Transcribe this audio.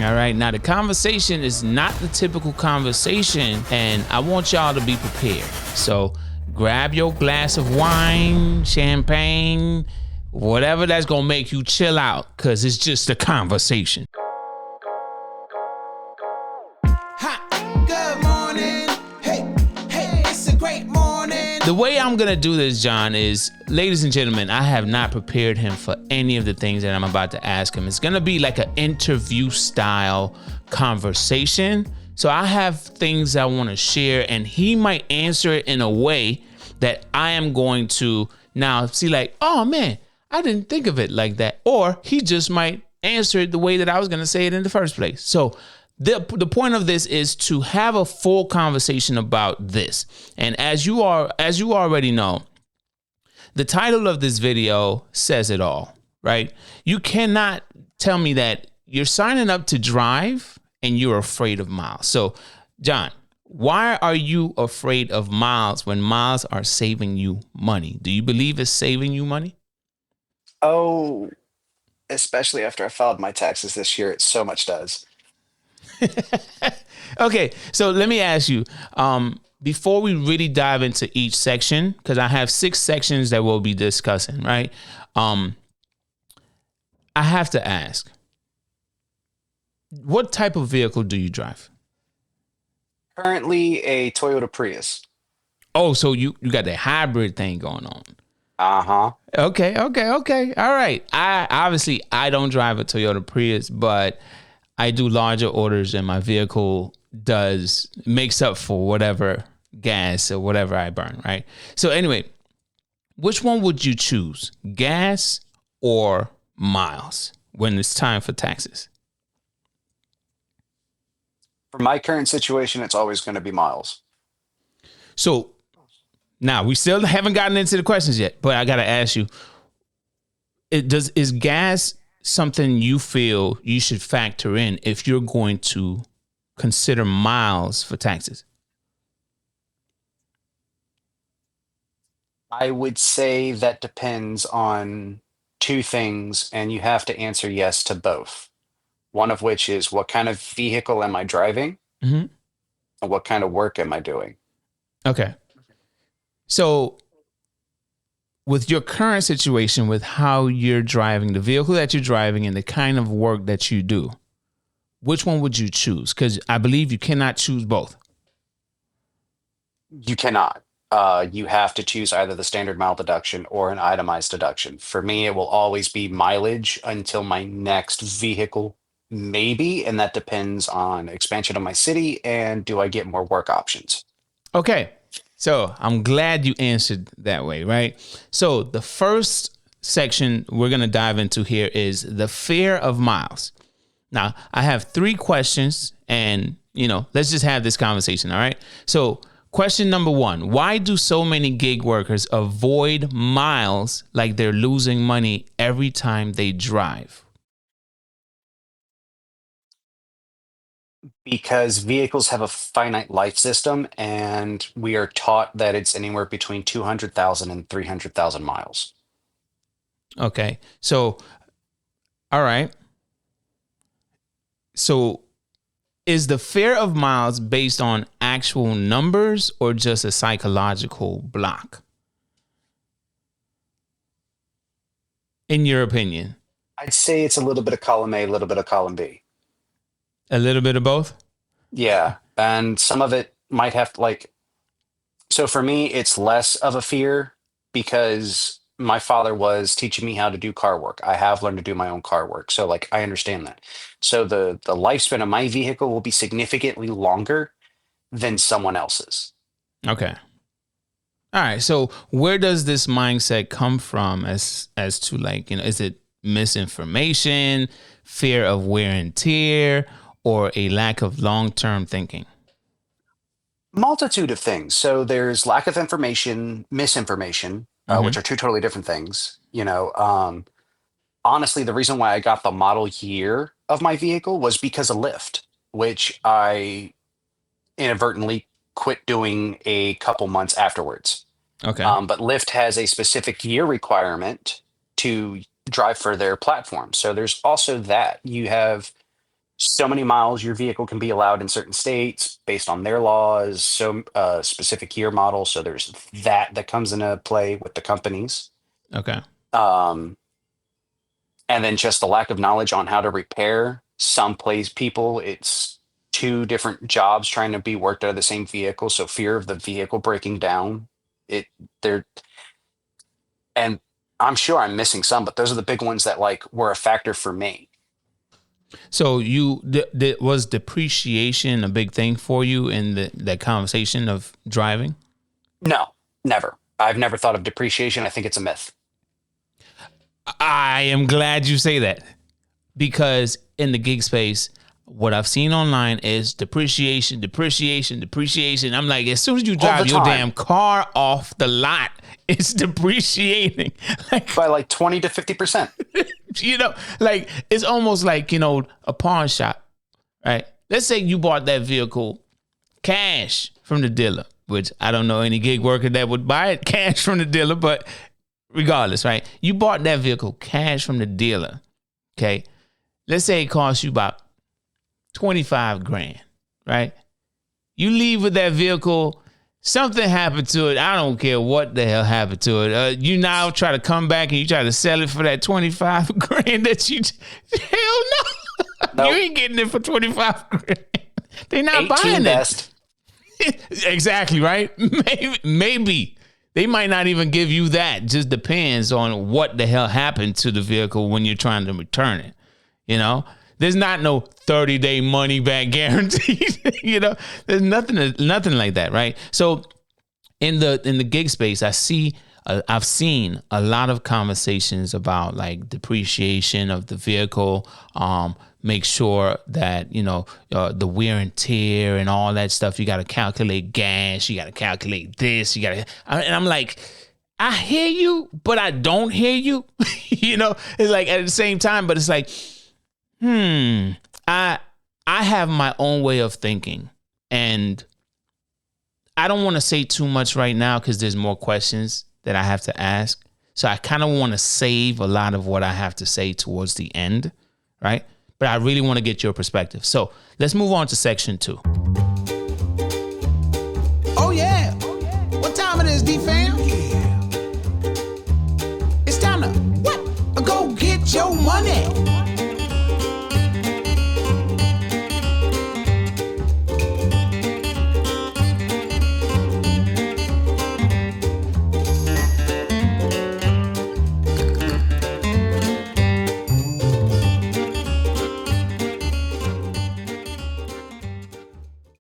All right. Now, the conversation is not the typical conversation, and I want y'all to be prepared. So grab your glass of wine, champagne, whatever that's going to make you chill out, because it's just a conversation. Good morning. Hey, it's a great morning. The way I'm going to do this, John, is, ladies and gentlemen, I have not prepared him for any of the things that I'm about to ask him. It's going to be like an interview style conversation. So I have things I want to share, and he might answer it in a way that I am going to now see like, oh man, I didn't think of it like that. Or he just might answer it the way that I was going to say it in the first place. So the point of this is to have a full conversation about this. And as you already know, the title of this video says it all, right? You cannot tell me that you're signing up to drive and you're afraid of miles. So, John, why are you afraid of miles when miles are saving you money? Do you believe it's saving you money? Oh, especially after I filed my taxes this year, it so much does. Okay, so let me ask you, before we really dive into each section, because I have 6 sections that we'll be discussing, right? I have to ask, what type of vehicle do you drive? Currently a Toyota Prius. Oh, so you got the hybrid thing going on. Uh-huh. Okay. All right. I don't drive a Toyota Prius, but I do larger orders and my vehicle makes up for whatever gas or whatever I burn, right? So anyway, which one would you choose? Gas or miles when it's time for taxes? For my current situation, it's always going to be miles. So now we still haven't gotten into the questions yet, but I got to ask you, is gas something you feel you should factor in if you're going to consider miles for taxes? I would say that depends on 2 things, and you have to answer yes to both. One of which is what kind of vehicle am I driving, Mm-hmm. and what kind of work am I doing? Okay. So with your current situation, with how you're driving, the vehicle that you're driving and the kind of work that you do, which one would you choose? Because I believe you cannot choose both. You cannot. You have to choose either the standard mile deduction or an itemized deduction. For me, it will always be mileage until my next vehicle, maybe, and that depends on expansion of my city and do I get more work options. Okay. So I'm glad you answered that way, right? So the first section we're going to dive into here is the fear of miles. Now, I have 3 questions and, let's just have this conversation, all right? So question number 1, why do so many gig workers avoid miles like they're losing money every time they drive? Because vehicles have a finite life system, and we are taught that it's anywhere between 200,000 and 300,000 miles. Okay. So, all right. So is the fear of miles based on actual numbers or just a psychological block? In your opinion? I'd say it's a little bit of column A, a little bit of column B. A little bit of both? Yeah. And some of it might have so for me, it's less of a fear because my father was teaching me how to do car work. I have learned to do my own car work. So I understand that. So the lifespan of my vehicle will be significantly longer than someone else's. Okay. All right. So where does this mindset come from as to is it misinformation, fear of wear and tear, or a lack of long-term thinking? Multitude of things. So there's lack of information, misinformation, Mm-hmm. which are 2 totally different things. Honestly, the reason why I got the model year of my vehicle was because of Lyft, which I inadvertently quit doing a couple months afterwards. Okay. But Lyft has a specific year requirement to drive for their platform. So there's also that. You have so many miles your vehicle can be allowed in certain states based on their laws, so specific year model. So there's that comes into play with the companies. Okay. Um, and then just the lack of knowledge on how to repair. Some place people, it's two different jobs trying to be worked out of the same vehicle. So fear of the vehicle breaking down. It there and I'm sure I'm missing some, but those are the big ones that like were a factor for me. So was depreciation a big thing for you in that conversation of driving? No, never. I've never thought of depreciation. I think it's a myth. I am glad you say that, because in the gig space, what I've seen online is depreciation, depreciation, depreciation. I'm like, as soon as you All the drive your time. damn car off the lot, it's depreciating. Like, By like 20 to 50%. like it's almost like, a pawn shop, right? Let's say you bought that vehicle cash from the dealer, which I don't know any gig worker that would buy it cash from the dealer, but regardless, right? You bought that vehicle cash from the dealer, okay? Let's say it costs you about 25 grand, right? You leave with that vehicle, something happened to it. I don't care what the hell happened to it. You now try to come back and you try to sell it for that 25 grand that hell no. Nope. You ain't getting it for 25 grand. They're not 18 buying best. it. Exactly, right? Maybe. They might not even give you that. Just depends on what the hell happened to the vehicle when you're trying to return it. There's not no 30-day money back guarantee. There's nothing like that, right? So in the gig space, I've seen a lot of conversations about like depreciation of the vehicle. Make sure that the wear and tear and all that stuff. You got to calculate gas. You got to calculate this. And I'm like, I hear you, but I don't hear you. It's like at the same time, but it's like, I have my own way of thinking, and I don't want to say too much right now because there's more questions that I have to ask. So I kind of want to save a lot of what I have to say towards the end, right? But I really want to get your perspective. So let's move on to section 2. Oh yeah. What time it is, D-Fam?